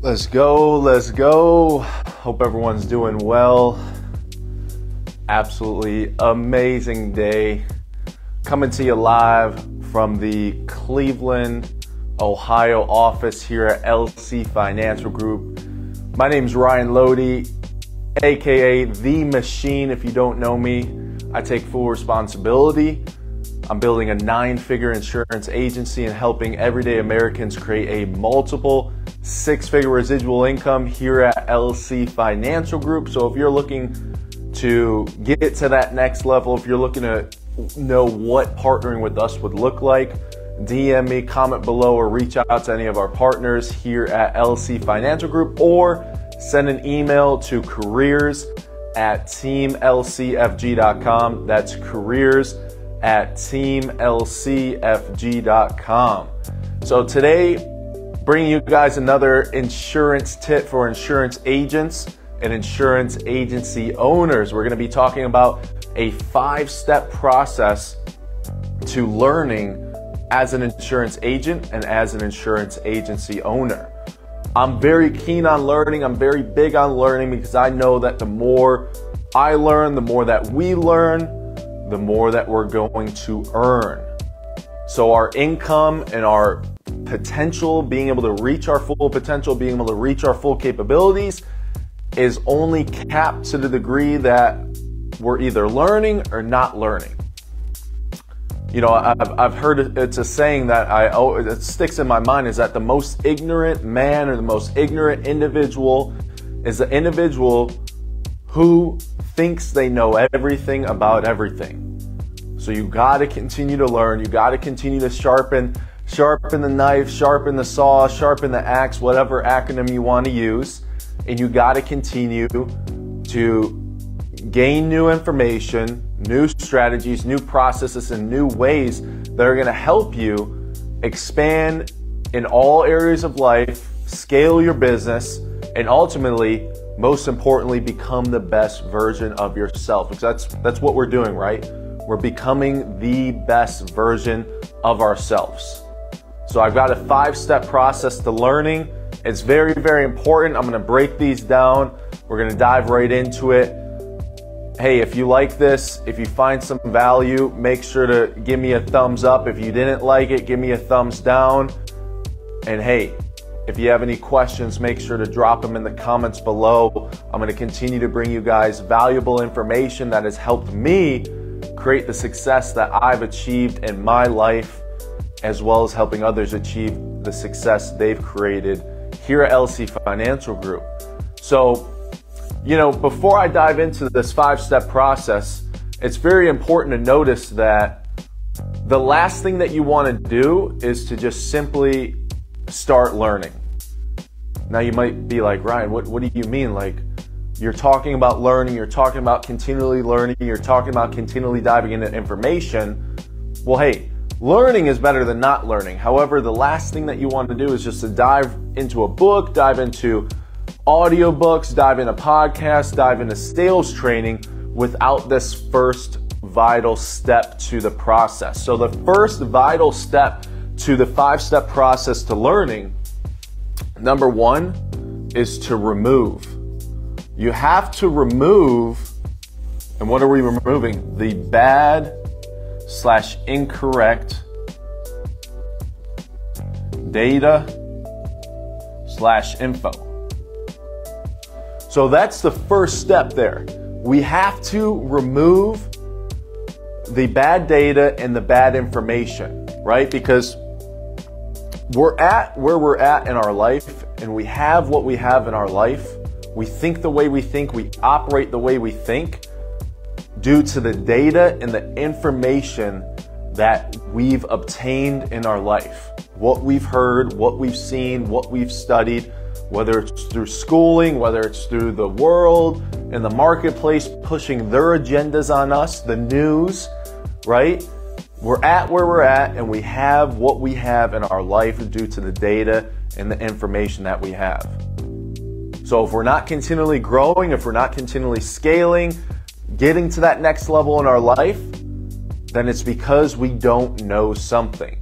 Let's go, let's go. Hope everyone's doing well. Absolutely amazing day. Coming to you live from the Cleveland, Ohio office here at LC Financial Group. My name's Ryan Loede, aka The Machine. If you don't know me, I take full responsibility. I'm building a 9-figure insurance agency and helping everyday Americans create a multiple 6-figure residual income here at LC Financial Group. So if you're looking to get to that next level, if you're looking to know what partnering with us would look like, DM me, comment below, or reach out to any of our partners here at LC Financial Group, or send an email to careers@teamlcfg.com. That's careers@teamlcfg.com. So today, bringing you guys another insurance tip for insurance agents and insurance agency owners. We're going to be talking about a 5-step process to learning as an insurance agent and as an insurance agency owner. I'm very keen on learning. I'm very big on learning because I know that the more I learn, the more that we learn, the more that we're going to earn. So our income and our potential, being able to reach our full potential, being able to reach our full capabilities is only capped to the degree that we're either learning or not learning. You know, I've heard it's a saying that it sticks in my mind, is that the most ignorant man or the most ignorant individual is the individual who thinks they know everything about everything. So you got to continue to learn. You got to continue to sharpen the knife, sharpen the saw, sharpen the axe, whatever acronym you want to use. And you got to continue to gain new information, new strategies, new processes, and new ways that are going to help you expand in all areas of life, scale your business, and ultimately, most importantly, become the best version of yourself. Because that's what we're doing, right? We're becoming the best version of ourselves. So I've got a 5-step process to learning. It's very, very important. I'm going to break these down. We're going to dive right into it. Hey, if you like this, if you find some value, make sure to give me a thumbs up. If you didn't like it, give me a thumbs down. And hey, if you have any questions, make sure to drop them in the comments below. I'm going to continue to bring you guys valuable information that has helped me create the success that I've achieved in my life, as well as helping others achieve the success they've created here at LC Financial Group. So, you know, before I dive into this 5-step process, it's very important to notice that the last thing that you want to do is to just simply start learning. Now you might be like, Ryan, what do you mean? Like, you're talking about learning, you're talking about continually learning, you're talking about continually diving into information. Well, hey, learning is better than not learning. However, the last thing that you want to do is just to dive into a book, dive into audiobooks, dive into podcasts, dive into sales training without this first vital step to the process. So the first vital step to the 5-step process to learning, number 1, is to remove. You have to remove, and what are we removing? The bad/incorrect data/info. So that's the first step there. We have to remove the bad data and the bad information, right? Because we're at where we're at in our life, and we have what we have in our life. We think the way we think, we operate the way we think due to the data and the information that we've obtained in our life. What we've heard, what we've seen, what we've studied, whether it's through schooling, whether it's through the world and the marketplace pushing their agendas on us, the news, right? We're at where we're at, and we have what we have in our life due to the data and the information that we have. So if we're not continually growing, if we're not continually scaling, getting to that next level in our life, then it's because we don't know something,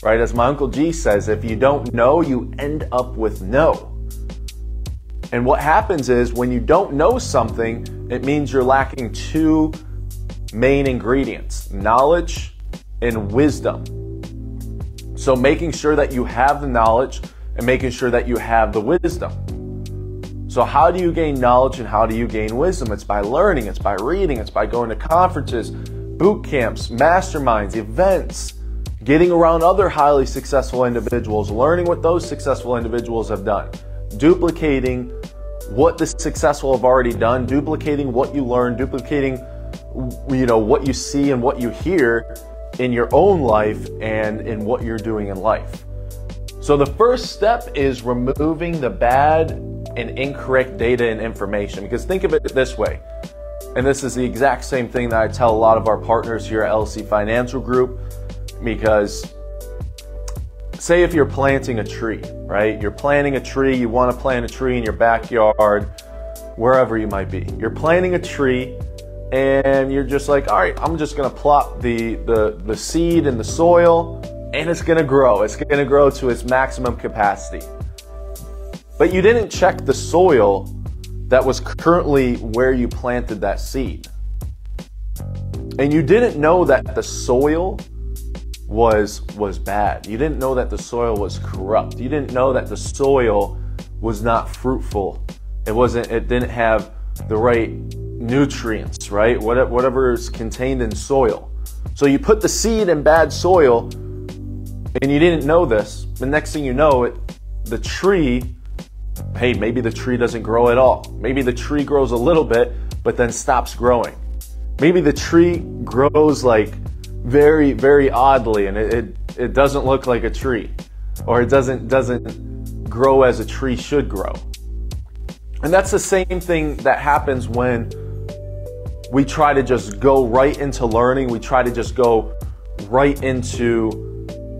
right? As my Uncle G says, if you don't know, you end up with no. And what happens is when you don't know something, it means you're lacking two main ingredients: knowledge and wisdom. So making sure that you have the knowledge and making sure that you have the wisdom. So how do you gain knowledge and how do you gain wisdom? It's by learning, it's by reading, it's by going to conferences, boot camps, masterminds, events, getting around other highly successful individuals, learning what those successful individuals have done, duplicating what the successful have already done, duplicating what you learn, duplicating what you see and what you hear in your own life and in what you're doing in life. So the first step is removing the bad and incorrect data and information. Because think of it this way, and this is the exact same thing that I tell a lot of our partners here at LC Financial Group, because say if you're planting a tree, right? You're planting a tree, you want to plant a tree in your backyard, wherever you might be. You're planting a tree and you're just like, all right, I'm just going to plop the seed in the soil and it's going to grow. It's going to grow to its maximum capacity. But you didn't check the soil that was currently where you planted that seed. And you didn't know that the soil was bad. You didn't know that the soil was corrupt. You didn't know that the soil was not fruitful. It didn't have the right nutrients, right? Whatever is contained in soil. So you put the seed in bad soil and you didn't know this. The next thing you know, the tree, hey, maybe the tree doesn't grow at all. Maybe the tree grows a little bit, but then stops growing. Maybe the tree grows like very, very oddly, and it doesn't look like a tree, or it doesn't grow as a tree should grow. And that's the same thing that happens when we try to just go right into learning. We try to just go right into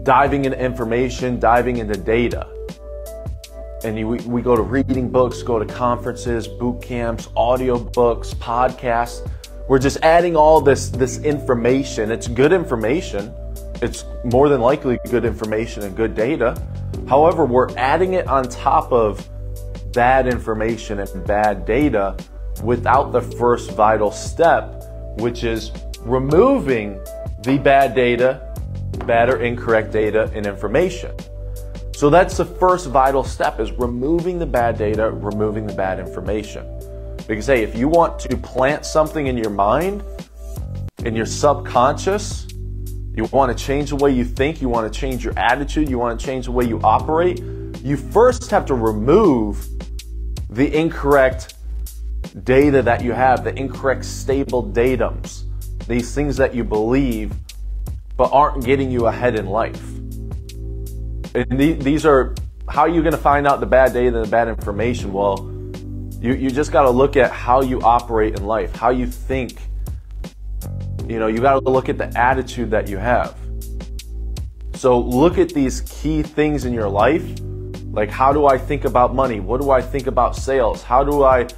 diving into information, diving into data. And we go to reading books, go to conferences, boot camps, audio books, podcasts. We're just adding all this information. It's good information. It's more than likely good information and good data. However, we're adding it on top of bad information and bad data without the first vital step, which is removing the bad data, bad or incorrect data and information. So that's the first vital step, is removing the bad data, removing the bad information. Because hey, if you want to plant something in your mind, in your subconscious, you want to change the way you think, you want to change your attitude, you want to change the way you operate, you first have to remove the incorrect data that you have, the incorrect stable datums, these things that you believe but aren't getting you ahead in life. And these are, how are you going to find out the bad data and the bad information? Well, you just got to look at how you operate in life, how you think. You got to look at the attitude that you have. So look at these key things in your life. Like, how do I think about money? What do I think about sales? How do I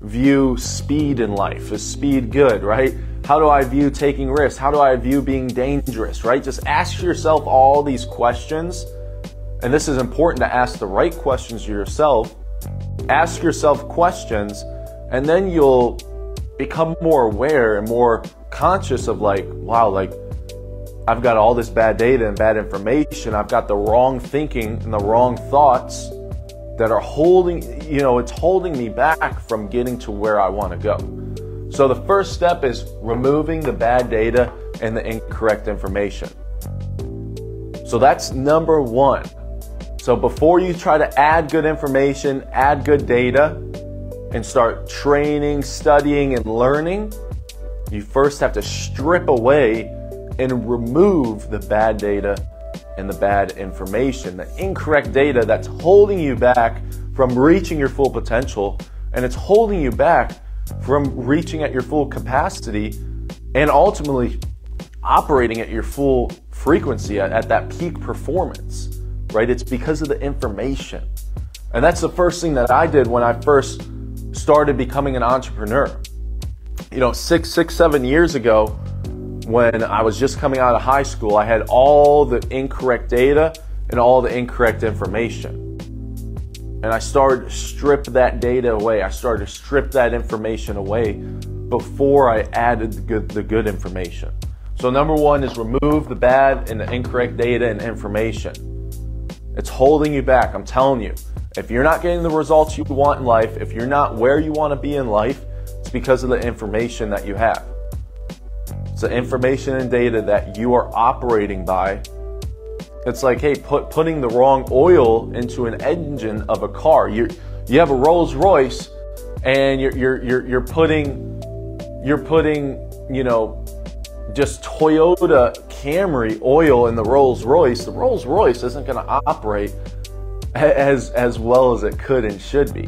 view speed in life? Is speed good, right? How do I view taking risks? How do I view being dangerous, right? Just ask yourself all these questions. And this is important, to ask the right questions to yourself. Ask yourself questions, and then you'll become more aware and more conscious of like, wow, like I've got all this bad data and bad information. I've got the wrong thinking and the wrong thoughts that are holding, it's holding me back from getting to where I want to go. So the first step is removing the bad data and the incorrect information. So that's number one. So before you try to add good information, add good data, and start training, studying, and learning, you first have to strip away and remove the bad data and the bad information, the incorrect data that's holding you back from reaching your full potential, and it's holding you back from reaching at your full capacity and ultimately operating at your full frequency, at that peak performance. Right? It's because of the information. And that's the first thing that I did when I first started becoming an entrepreneur. 7 years ago, when I was just coming out of high school, I had all the incorrect data and all the incorrect information. And I started to strip that data away. I started to strip that information away before I added the good information. So number one is remove the bad and the incorrect data and information. It's holding you back. I'm telling you, if you're not getting the results you want in life, if you're not where you want to be in life, it's because of the information that you have. It's the information and data that you are operating by. It's like, hey, putting the wrong oil into an engine of a car. You have a Rolls Royce, and you're putting just Toyota Camry oil in the Rolls Royce. The Rolls Royce isn't going to operate as well as it could and should be.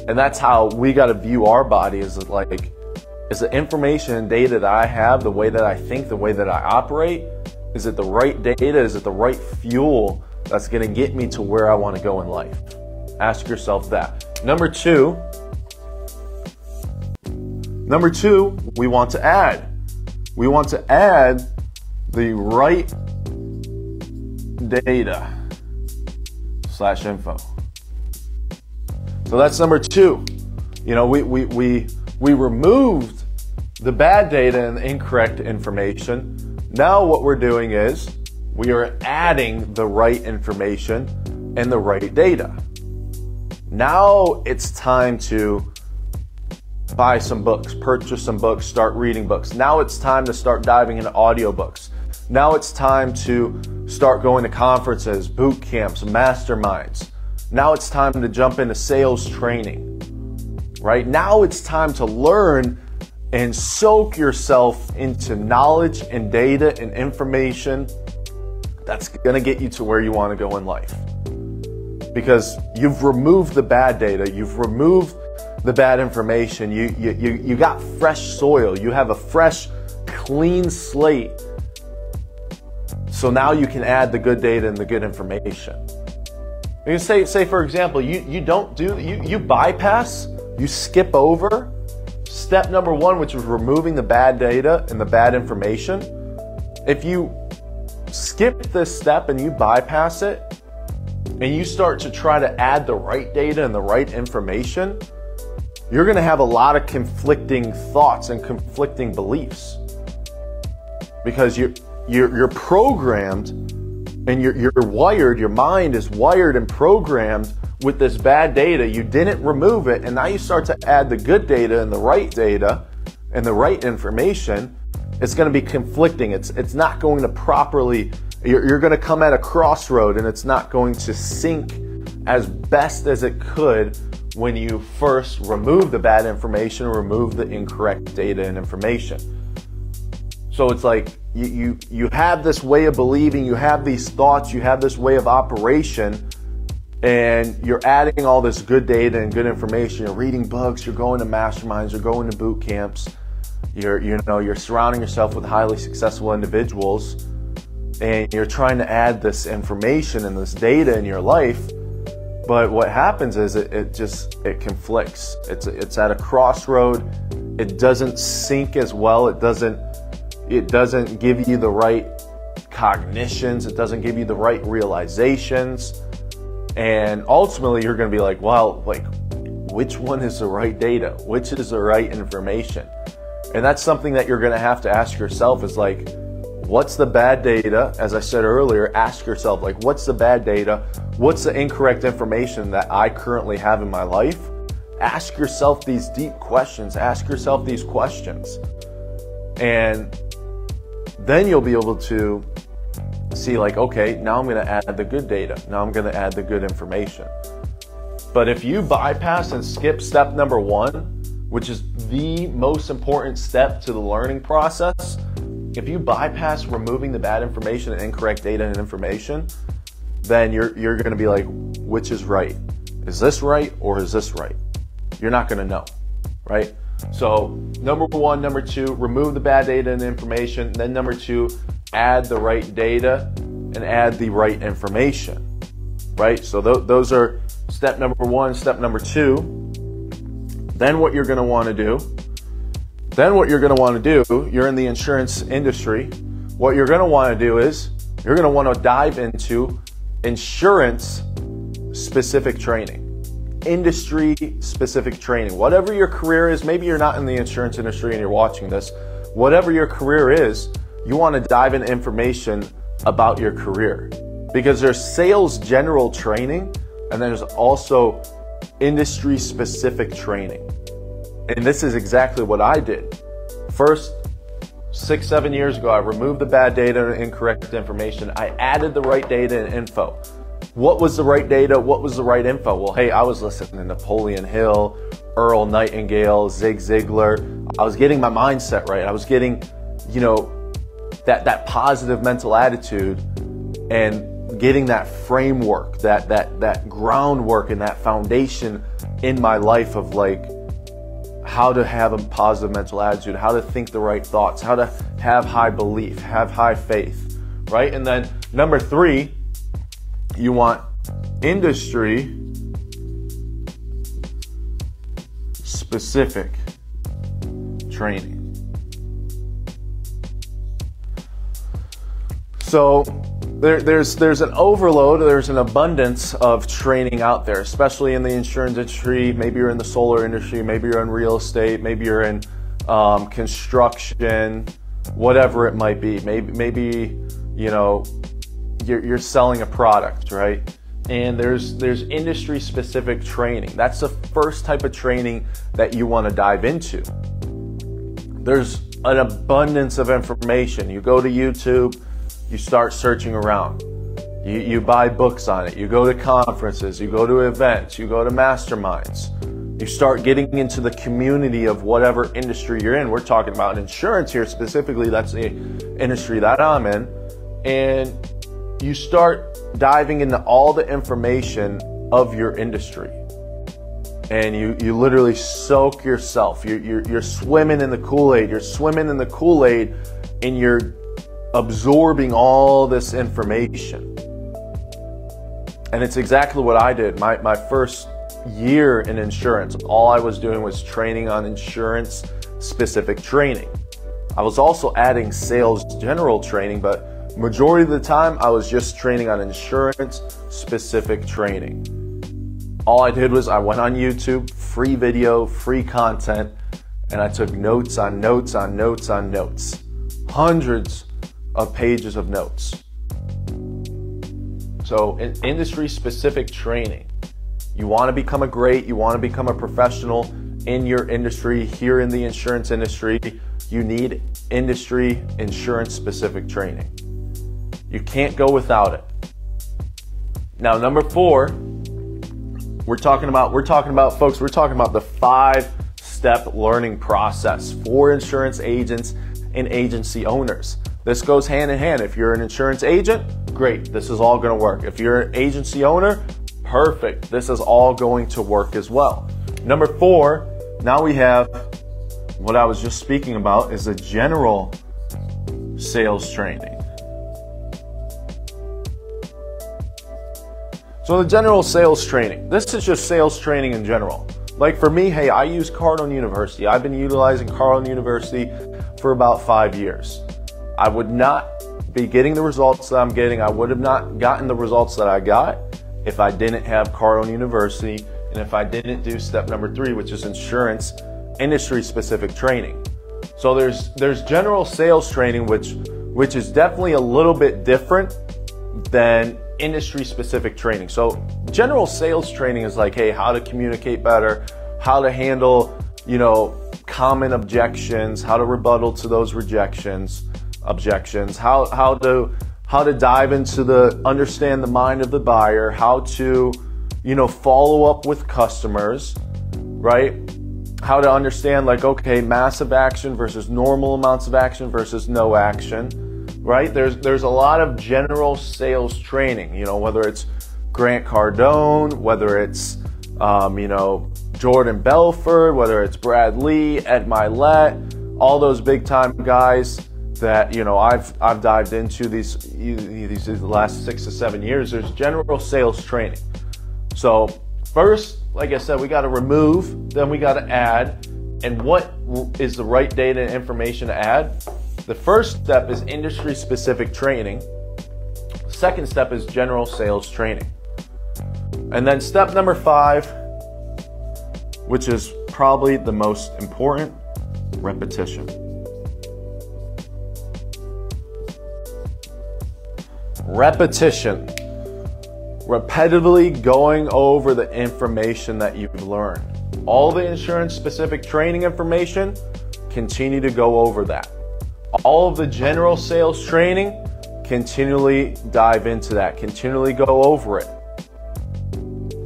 And that's how we got to view our body, is like, is the information and data that I have, the way that I think, the way that I operate, is it the right data? Is it the right fuel that's going to get me to where I want to go in life? Ask yourself that. Number two, we want to add. We want to add the right data /info. So that's number two. You know, we removed the bad data and the incorrect information. Now what we're doing is we are adding the right information and the right data. Now it's time to buy some books, purchase some books, start reading books. Now it's time to start diving into audiobooks. Now it's time to start going to conferences, boot camps, masterminds. Now it's time to jump into sales training, right? Now it's time to learn and soak yourself into knowledge and data and information that's going to get you to where you want to go in life. Because you've removed the bad data, you've removed the bad information, you got fresh soil, you have a fresh, clean slate. So now you can add the good data and the good information. You can say for example, you bypass, you skip over step number one, which is removing the bad data and the bad information. If you skip this step and you bypass it, and you start to try to add the right data and the right information, you're going to have a lot of conflicting thoughts and conflicting beliefs. Because you're programmed and you're wired, your mind is wired and programmed with this bad data. You didn't remove it, and now you start to add the good data and the right information. It's going to be conflicting. It's not going to properly, you're going to come at a crossroad, and it's not going to sync as best as it could when you first remove the bad information, remove the incorrect data and information. So it's like you have this way of believing, you have these thoughts, you have this way of operation, and you're adding all this good data and good information. You're reading books, you're going to masterminds, you're going to boot camps, you're surrounding yourself with highly successful individuals, and you're trying to add this information and this data in your life. But what happens is it conflicts. It's at a crossroad. It doesn't sync as well. It doesn't give you the right cognitions. It doesn't give you the right realizations. And ultimately you're going to be like, well, which one is the right data? Which is the right information? And that's something that you're going to have to ask yourself, is like, what's the bad data? As I said earlier, ask yourself, like, what's the bad data? What's the incorrect information that I currently have in my life? Ask yourself these deep questions. Ask yourself these questions. And then you'll be able to see, like, okay, now I'm going to add the good data. Now I'm going to add the good information. But if you bypass and skip step number one, which is the most important step to the learning process, if you bypass removing the bad information and incorrect data and information, then you're going to be like, which is right? Is this right or is this right? You're not going to know, right? So number one, number two, remove the bad data and information. Then number two, add the right data and add the right information, right? So those are step number one, step number two. Then what you're going to want to do, you're in the insurance industry. What you're going to want to do is you're going to want to dive into insurance specific training. Industry specific training. Whatever your career is, maybe you're not in the insurance industry and you're watching this, whatever your career is, you want to dive into information about your career. Because there's sales general training and there's also industry specific training. And this is exactly what I did. First, 6-7 years ago, I removed the bad data and incorrect information. I added the right data and info. What was the right data? What was the right info? Well, hey, I was listening to Napoleon Hill, Earl Nightingale, Zig Ziglar. I was getting my mindset right. I was getting, that positive mental attitude and getting that framework, that groundwork and that foundation in my life of like how to have a positive mental attitude, how to think the right thoughts, how to have high belief, have high faith, right? And then number 3, you want industry specific training. So there's an overload, there's an abundance of training out there, especially in the insurance industry. Maybe you're in the solar industry, maybe you're in real estate, maybe you're in construction, whatever it might be. Maybe you're selling a product, right? And there's industry specific training. That's the first type of training that you want to dive into. There's an abundance of information. You go to YouTube, you start searching around. You buy books on it. You go to conferences, you go to events, you go to masterminds. You start getting into the community of whatever industry you're in. We're talking about insurance here specifically. That's the industry that I'm in. And you start diving into all the information of your industry. And you literally soak yourself. You're swimming in the Kool-Aid. You're swimming in the Kool-Aid and you're absorbing all this information. And it's exactly what I did. My first year in insurance, all I was doing was training on insurance specific training. I was also adding sales general training, but majority of the time I was just training on insurance specific training. All I did was I went on YouTube, free video, free content, and I took notes on notes on notes on notes. Hundreds of pages of notes. So in industry specific training, you want to become a great, you want to become a professional in your industry. Here in the insurance industry, you need industry insurance specific training. You can't go without it. Now, number 4, we're talking about the 5-step learning process for insurance agents and agency owners. This goes hand in hand. If you're an insurance agent, great, this is all going to work. If you're an agency owner, perfect, this is all going to work as well. Number 4, now we have what I was just speaking about is a general sales training. So the general sales training, this is just sales training in general. Like for me, hey, I use Cardone University. I've been utilizing Cardone University for about 5 years. I would not be getting the results that I'm getting. I would have not gotten the results that I got if I didn't have Cardone University and if I didn't do step number 3, which is insurance industry specific training. So there's general sales training, which is definitely a little bit different than industry specific training. So general sales training is like, hey, how to communicate better, how to handle, common objections, how to rebuttal to those objections, how to dive into understand the mind of the buyer, how to, follow up with customers, right? How to understand like, okay, massive action versus normal amounts of action versus no action, right? There's a lot of general sales training, whether it's Grant Cardone, whether it's, Jordan Belfort, whether it's Brad Lee, Ed Milet, all those big time guys that, I've dived into these the last 6 to 7 years. There's general sales training. So first, like I said, we got to remove, then we got to add. And what is the right data and information to add? The first step is industry specific training. The second step is general sales training. And then step number 5, which is probably the most important, repetition. Repetition. Repetitively going over the information that you've learned. All the insurance specific training information, continue to go over that. All of the general sales training, continually dive into that. Continually go over it.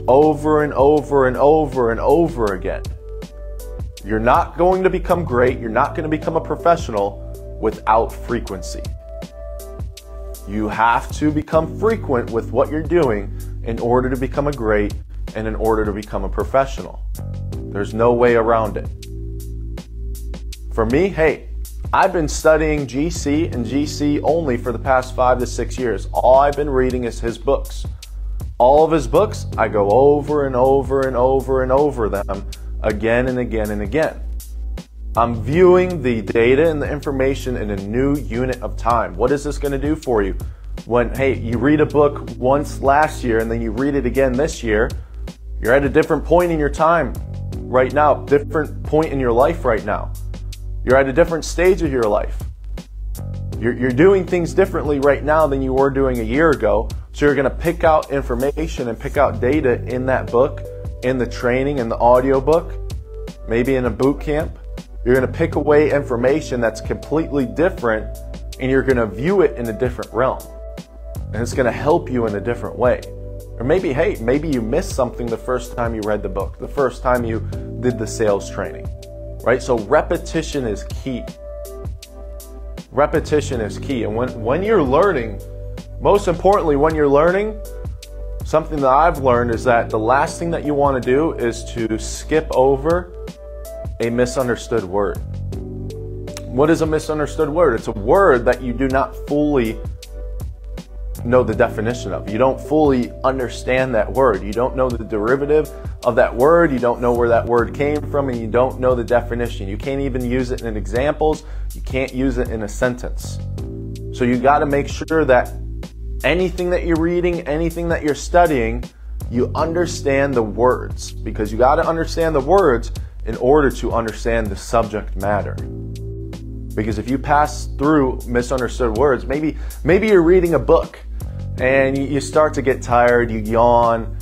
Over and over and over and over again. You're not going to become great. You're not going to become a professional without frequency. You have to become frequent with what you're doing in order to become a great and in order to become a professional. There's no way around it. For me, hey, I've been studying GC and GC only for the past 5 to 6 years. All I've been reading is his books. All of his books, I go over and over and over and over them again and again and again. I'm viewing the data and the information in a new unit of time. What is this going to do for you? When, hey, you read a book once last year and then you read it again this year, you're at a different point in your time right now, different point in your life right now. You're at a different stage of your life. You're doing things differently right now than you were doing a year ago. So you're going to pick out information and pick out data in that book, in the training, in the audio book, maybe in a boot camp. You're going to pick away information that's completely different and you're going to view it in a different realm. And it's going to help you in a different way. Or maybe, hey, maybe you missed something the first time you read the book, the first time you did the sales training, right? So repetition is key. Repetition is key. And when you're learning, most importantly, when you're learning, something that I've learned is that the last thing that you want to do is to skip over a misunderstood word. What is a misunderstood word? It's a word that you do not fully know the definition of. You don't fully understand that word. You don't know the derivative of that word. You don't know where that word came from, and you don't know the definition. You can't even use it in examples. You can't use it in a sentence. So you got to make sure that anything that you're reading, anything that you're studying, you understand the words, because you got to understand the words in order to understand the subject matter. Because if you pass through misunderstood words, maybe you're reading a book and you start to get tired, you yawn,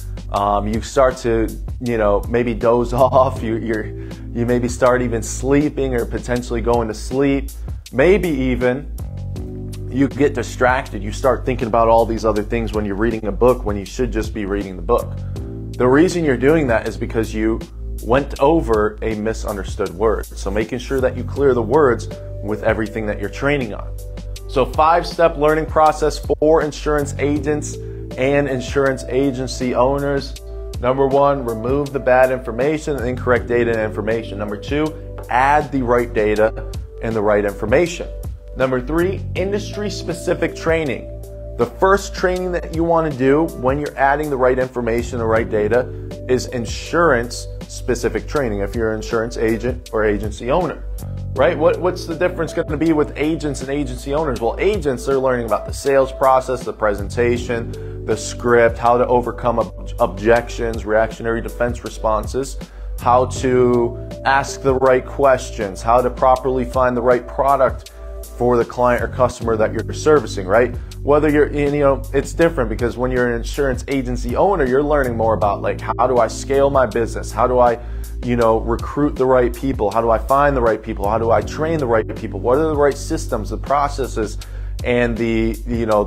you start to, maybe doze off, you maybe start even sleeping or potentially going to sleep. Maybe even you get distracted. You start thinking about all these other things when you're reading a book when you should just be reading the book. The reason you're doing that is because you went over a misunderstood word. So making sure that you clear the words with everything that you're training on. So 5-step learning process for insurance agents and insurance agency owners. Number 1, remove the bad information and incorrect data and information. Number 2, add the right data and the right information. Number 3, industry-specific training. The first training that you want to do when you're adding the right information, the right data, is insurance-specific training if you're an insurance agent or agency owner, right? What's the difference going to be with agents and agency owners? Well, agents, they're learning about the sales process, the presentation, the script, how to overcome objections, reactionary defense responses, how to ask the right questions, how to properly find the right product for the client or customer that you're servicing, right? Whether you're in, it's different because when you're an insurance agency owner, you're learning more about like, how do I scale my business? How do I, recruit the right people? How do I find the right people? How do I train the right people? What are the right systems, the processes, and the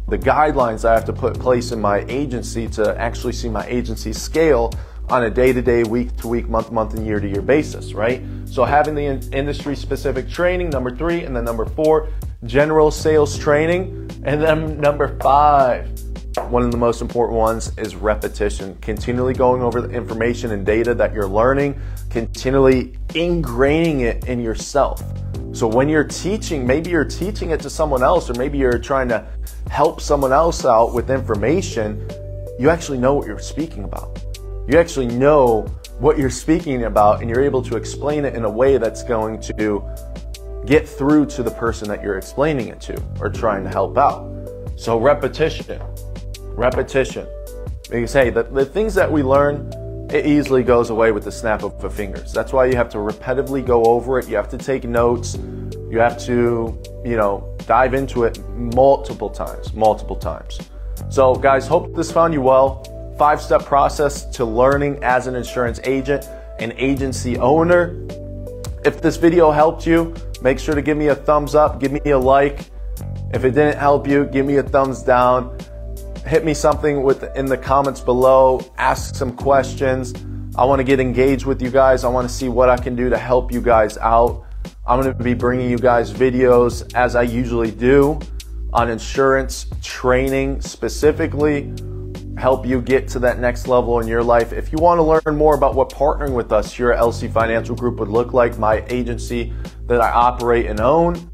guidelines I have to put in place in my agency to actually see my agency scale on a day-to-day, week-to-week, month-to-month, and year-to-year basis, right? So having the industry-specific training, number 3, and then number 4, general sales training, and then number 5, one of the most important ones is repetition. Continually going over the information and data that you're learning, continually ingraining it in yourself. So when you're teaching, maybe you're teaching it to someone else, or maybe you're trying to help someone else out with information, you actually know what you're speaking about. You actually know what you're speaking about, and you're able to explain it in a way that's going to get through to the person that you're explaining it to or trying to help out. So repetition. Because hey, the things that we learn, it easily goes away with the snap of a fingers. That's why you have to repetitively go over it. You have to take notes. You have to, dive into it multiple times. So guys, hope this found you well. 5-step process to learning as an insurance agent and agency owner. If this video helped you, make sure to give me a thumbs up, give me a like. If it didn't help you, give me a thumbs down. Hit me something in the comments below, ask some questions. I want to get engaged with you guys. I want to see what I can do to help you guys out. I'm going to be bringing you guys videos as I usually do on insurance training, specifically help you get to that next level in your life. If you want to learn more about what partnering with us here at LC Financial Group would look like, my agency that I operate and own,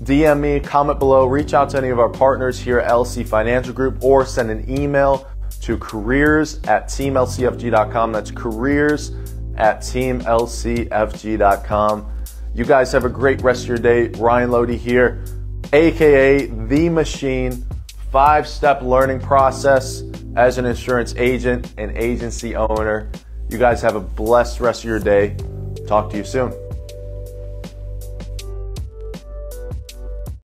DM me, comment below, reach out to any of our partners here at LC Financial Group, or send an email to careers@teamlcfg.com. That's careers@teamlcfg.com. You guys have a great rest of your day. Ryan Loede here, aka The Machine. 5-step learning process as an insurance agent and agency owner. You guys have a blessed rest of your day. Talk to you soon.